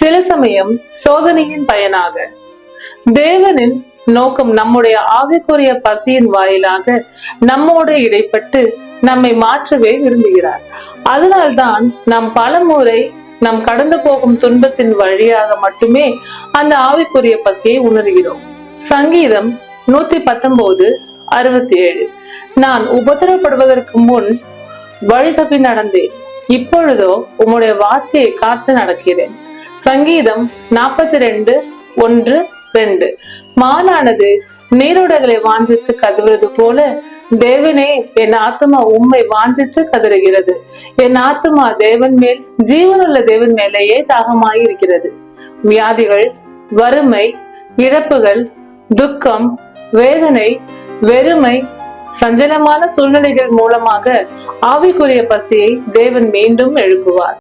சில சமயம் சோதனையின் பயனாக தேவனின் நோக்கம் நம்முடைய ஆவிக்குரிய பசியின் வாயிலாக நம்மோடு இடைப்பட்டு நம்மை மாற்றவே விரும்புகிறார். அதனால்தான் நாம் பலமுறை நாம் கடந்து போகும் துன்பத்தின் வழியாக மட்டுமே அந்த ஆவிக்குரிய பசியை உணர்கிறோம். சங்கீதம் 119:67. நான் உபத்திரப்படுவதற்கு முன் வழி தப்பி நடந்தேன், இப்பொழுதோ உம்முடைய வார்த்தையை காத்து நடக்கிறேன். சங்கீதம் 42:1-2. மானானது நீரோடைகளை வாஞ்சித்து கதறுவது போல தேவனே, என் ஆத்துமா உம்மை வாஞ்சித்து கதறுகிறது. என் ஆத்துமா தேவன் மேல், ஜீவனுள்ள தேவன் மேலேயே தாகமாய் இருக்கிறது. வியாதிகள், வறுமை, இழப்புகள், துக்கம், வேதனை, வெறுமை, சஞ்சலமான சூழ்நிலைகள் மூலமாக ஆவிக்குரிய பசியை தேவன் மீண்டும் எழுப்புவார்.